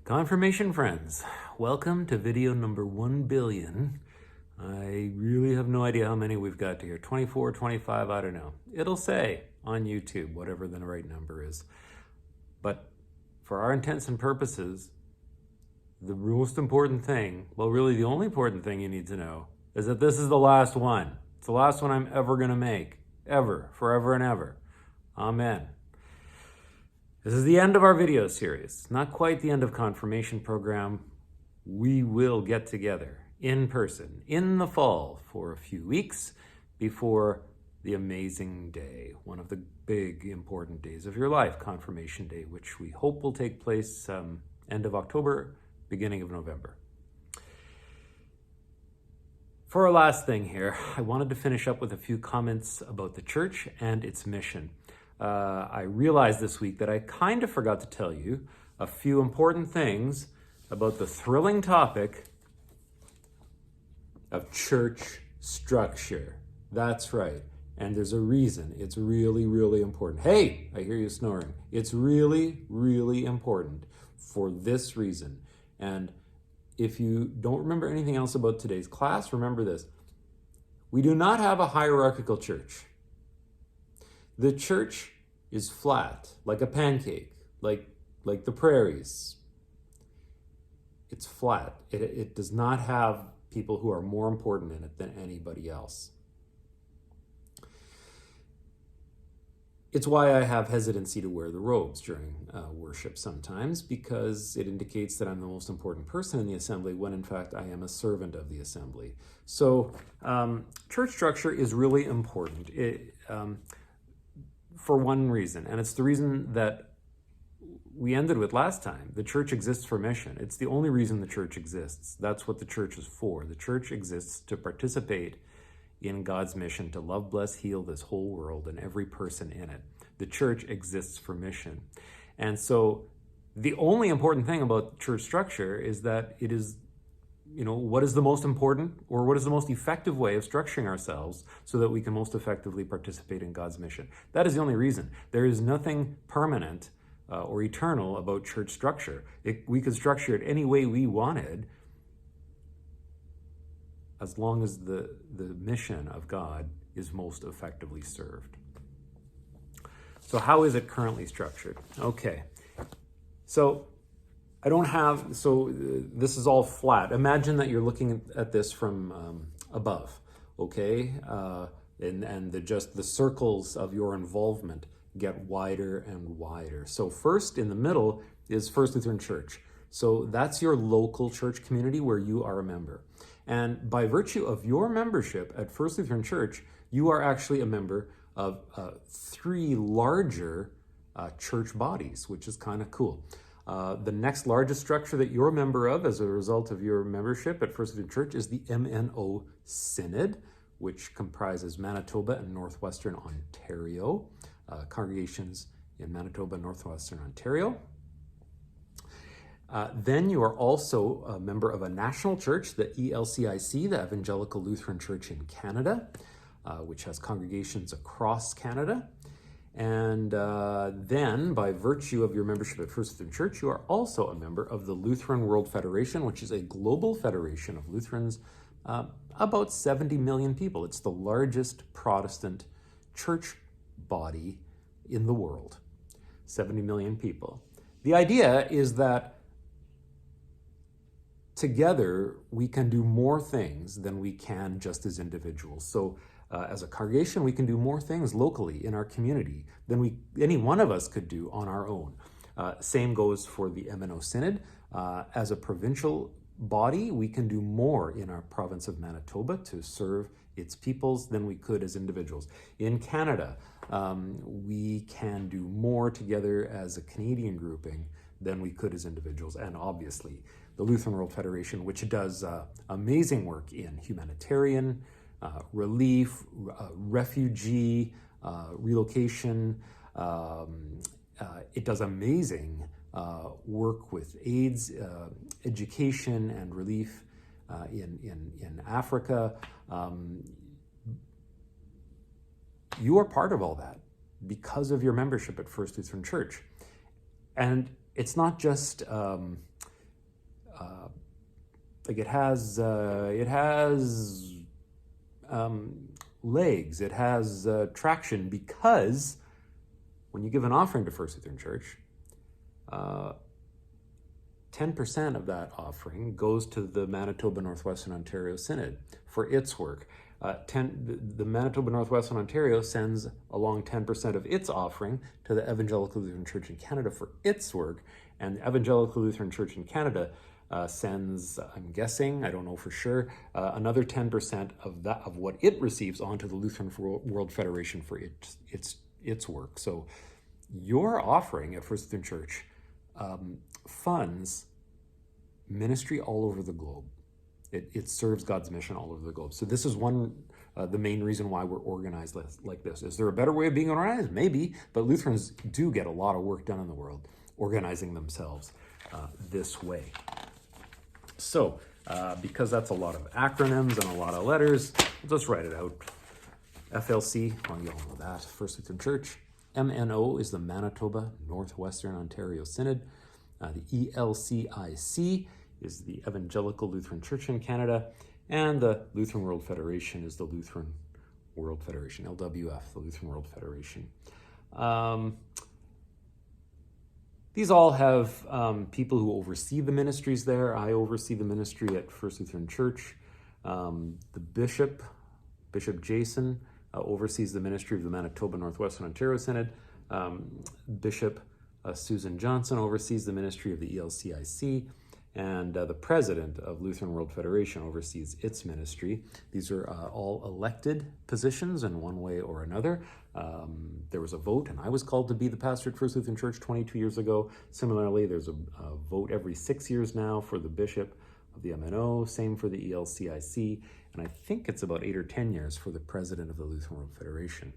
Confirmation friends, welcome to video number 1 billion. I really have no idea how many we've got here. 24, 25, I don't know. It'll say on YouTube whatever the right number is. But for our intents and purposes, the most important thing, well really the only important thing you need to know, is that this is the last one. It's the last one I'm ever going to make. Ever. Forever and ever. Amen. This is the end of our video series. Not quite the end of confirmation program. We will get together in person in the fall for a few weeks before the amazing day, one of the big important days of your life, Confirmation Day, which we hope will take place end of October, beginning of November. For our last thing here, I wanted to finish up with a few comments about the church and its mission. I realized this week that I kind of forgot to tell you a few important things about the thrilling topic of church structure. That's right. And there's a reason. It's really, really important. Hey, I hear you snoring. It's really, really important for this reason. And if you don't remember anything else about today's class, remember this. We do not have a hierarchical church. The church is flat, like a pancake, like the prairies. It's flat. It does not have people who are more important in it than anybody else. It's why I have hesitancy to wear the robes during worship sometimes, because it indicates that I'm the most important person in the assembly when in fact I am a servant of the assembly. So church structure is really important. For one reason, and it's the reason that we ended with last time. The church exists for mission. It's the only reason the church exists. That's what the church is for. The church exists to participate in God's mission to love, bless, heal this whole world and every person in it. The church exists for mission. And so the only important thing about church structure is that it is, what is the most important or what is the most effective way of structuring ourselves so that we can most effectively participate in God's mission. That is the only reason. There is nothing permanent or eternal about church structure. We could structure it any way we wanted as long as the mission of God is most effectively served. So how is it currently structured? Okay, so this is all flat. Imagine that you're looking at this from above, okay? And the circles of your involvement get wider and wider. So first in the middle is First Lutheran Church. So that's your local church community where you are a member. And by virtue of your membership at First Lutheran Church, you are actually a member of 3 larger church bodies, which is kind of cool. The next largest structure that you're a member of as a result of your membership at First Lutheran Church is the MNO Synod, which comprises Manitoba and Northwestern Ontario, congregations in Manitoba and Northwestern Ontario. Then you are also a member of a national church, the ELCIC, the Evangelical Lutheran Church in Canada, which has congregations across Canada. And then, by virtue of your membership at First Lutheran Church, you are also a member of the Lutheran World Federation, which is a global federation of Lutherans, about 70 million people. It's the largest Protestant church body in the world, 70 million people. The idea is that together we can do more things than we can just as individuals. So as a congregation, we can do more things locally in our community than any one of us could do on our own. Same goes for the MNO Synod. As a provincial body, we can do more in our province of Manitoba to serve its peoples than we could as individuals. In Canada, we can do more together as a Canadian grouping than we could as individuals. And obviously, the Lutheran World Federation, which does amazing work in humanitarian, relief, refugee, relocation. It does amazing work with AIDS, education, and relief in Africa. You are part of all that because of your membership at First Lutheran Church. And it's not just it has legs, it has traction, because when you give an offering to First Lutheran Church, 10% of that offering goes to the Manitoba Northwestern Ontario Synod for its work. The Manitoba Northwestern Ontario sends along 10% of its offering to the Evangelical Lutheran Church in Canada for its work, and the Evangelical Lutheran Church in Canada sends, I'm guessing, I don't know for sure, another 10% of what it receives onto the Lutheran World Federation for its work. So your offering at First Lutheran Church funds ministry all over the globe. It serves God's mission all over the globe. So this is the main reason why we're organized like this. Is there a better way of being organized? Maybe, but Lutherans do get a lot of work done in the world organizing themselves this way. So, because that's a lot of acronyms and a lot of letters, we'll just write it out. FLC, well, you all know that, First Lutheran Church. MNO is the Manitoba Northwestern Ontario Synod. The ELCIC is the Evangelical Lutheran Church in Canada, and the Lutheran World Federation is the Lutheran World Federation, LWF, the Lutheran World Federation. These all have people who oversee the ministries there. I oversee the ministry at First Lutheran Church. The Bishop Jason, oversees the ministry of the Manitoba Northwestern Ontario Synod. Bishop Susan Johnson oversees the ministry of the ELCIC, and the president of Lutheran World Federation oversees its ministry. These are all elected positions in one way or another. There was a vote, and I was called to be the pastor at First Lutheran Church 22 years ago. Similarly, there's a vote every 6 years now for the bishop of the MNO, same for the ELCIC, and I think it's about 8 or 10 years for the president of the Lutheran World Federation.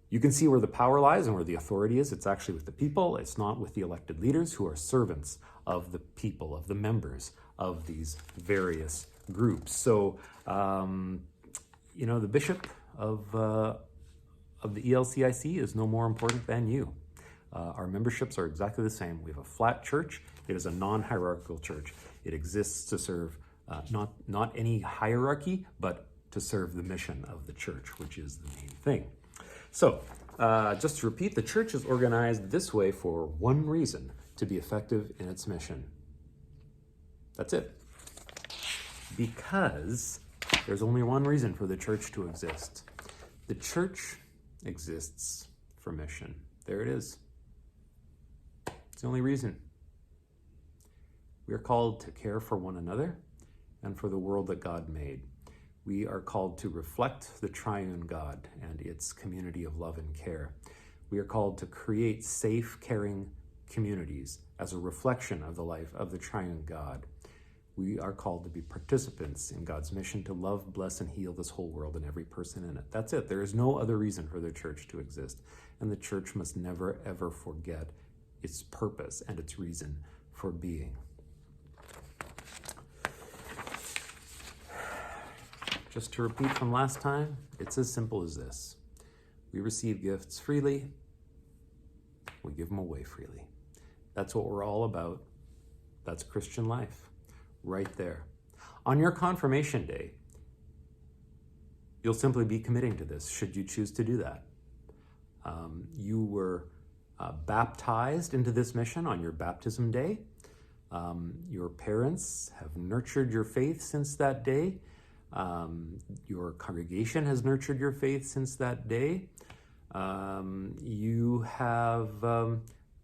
You can see where the power lies and where the authority is. It's actually with the people. It's not with the elected leaders, who are servants of the people, of the members of these various groups. So, the bishop of the ELCIC is no more important than you. Our memberships are exactly the same. We have a flat church. It is a non-hierarchical church. It exists to serve not any hierarchy, but to serve the mission of the church, which is the main thing. So, just to repeat, the church is organized this way for one reason: to be effective in its mission. That's it. Because there's only one reason for the church to exist. The church exists for mission. There it is. It's the only reason. We are called to care for one another and for the world that God made. We are called to reflect the triune God and its community of love and care. We are called to create safe, caring communities as a reflection of the life of the triune God. We are called to be participants in God's mission to love, bless, and heal this whole world and every person in it. That's it. There is no other reason for the church to exist. And the church must never, ever forget its purpose and its reason for being. Just to repeat from last time, it's as simple as this. We receive gifts freely. We give them away freely. That's what we're all about. That's Christian life, right there. On your confirmation day, you'll simply be committing to this, should you choose to do that. You were baptized into this mission on your baptism day. Your parents have nurtured your faith since that day. Your congregation has nurtured your faith since that day. You have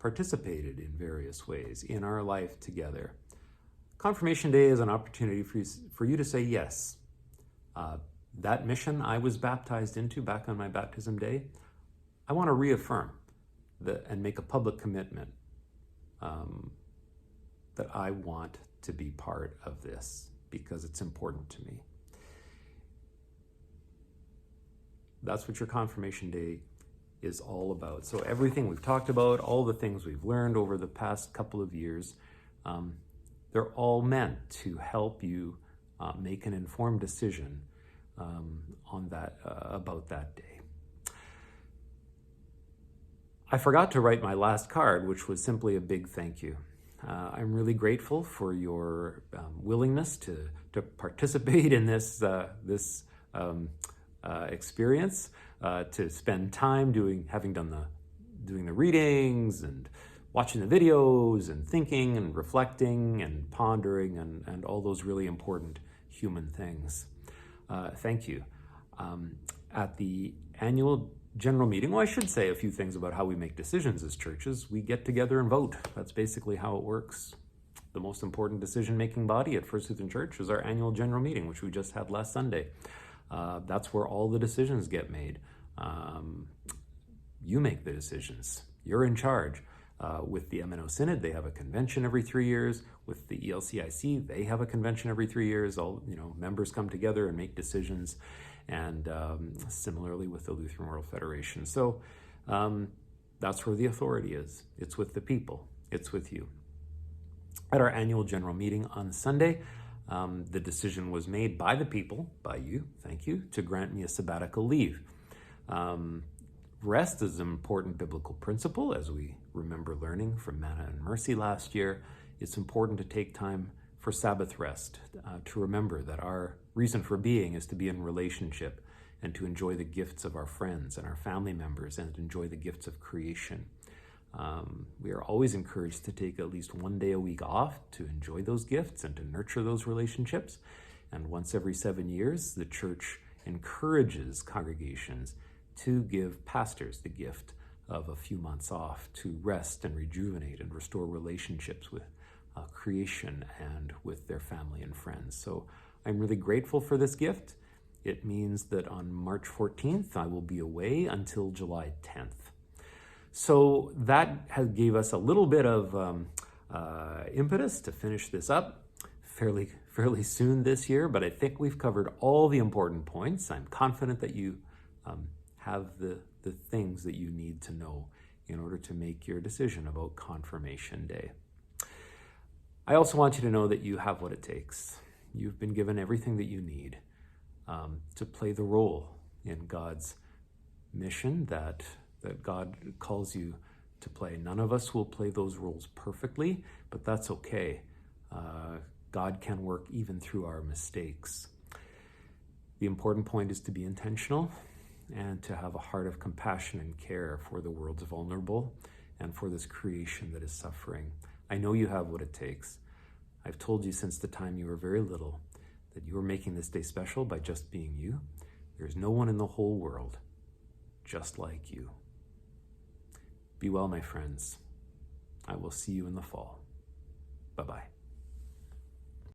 participated in various ways in our life together. Confirmation Day is an opportunity for you to say yes. That mission I was baptized into back on my baptism day, I want to reaffirm and make a public commitment that I want to be part of this because it's important to me. That's what your confirmation day is all about. So everything we've talked about, all the things we've learned over the past couple of years, they're all meant to help you make an informed decision about that day. I forgot to write my last card, which was simply a big thank you. I'm really grateful for your willingness to participate in this experience, to spend time doing the readings and watching the videos and thinking and reflecting and pondering and all those really important human things. Thank you. At the annual general meeting, well, I should say a few things about how we make decisions as churches. We get together and vote. That's basically how it works. The most important decision-making body at First Lutheran Church is our annual general meeting, which we just had last Sunday. That's where all the decisions get made. You make the decisions. You're in charge. With the MNO Synod, they have a convention every 3 years. With the ELCIC, they have a convention every 3 years. All members come together and make decisions. And similarly with the Lutheran World Federation. So that's where the authority is. It's with the people. It's with you. At our annual general meeting on Sunday, the decision was made by the people, by you, thank you, to grant me a sabbatical leave. Rest is an important biblical principle, as we remember learning from Manna and Mercy last year. It's important to take time for Sabbath rest, to remember that our reason for being is to be in relationship and to enjoy the gifts of our friends and our family members and enjoy the gifts of creation. We are always encouraged to take at least one day a week off to enjoy those gifts and to nurture those relationships. And once every 7 years, the church encourages congregations to give pastors the gift of a few months off to rest and rejuvenate and restore relationships with creation and with their family and friends. So I'm really grateful for this gift. It means that on March 14th, I will be away until July 10th. So that gave us a little bit of impetus to finish this up fairly soon this year, but I think we've covered all the important points. I'm confident that you have the things that you need to know in order to make your decision about Confirmation Day. I also want you to know that you have what it takes. You've been given everything that you need to play the role in God's mission that God calls you to play. None of us will play those roles perfectly, but that's okay. God can work even through our mistakes. The important point is to be intentional and to have a heart of compassion and care for the world's vulnerable and for this creation that is suffering. I know you have what it takes. I've told you since the time you were very little that you are making this day special by just being you. There's no one in the whole world just like you. Be well, my friends. I will see you in the fall. Bye-bye.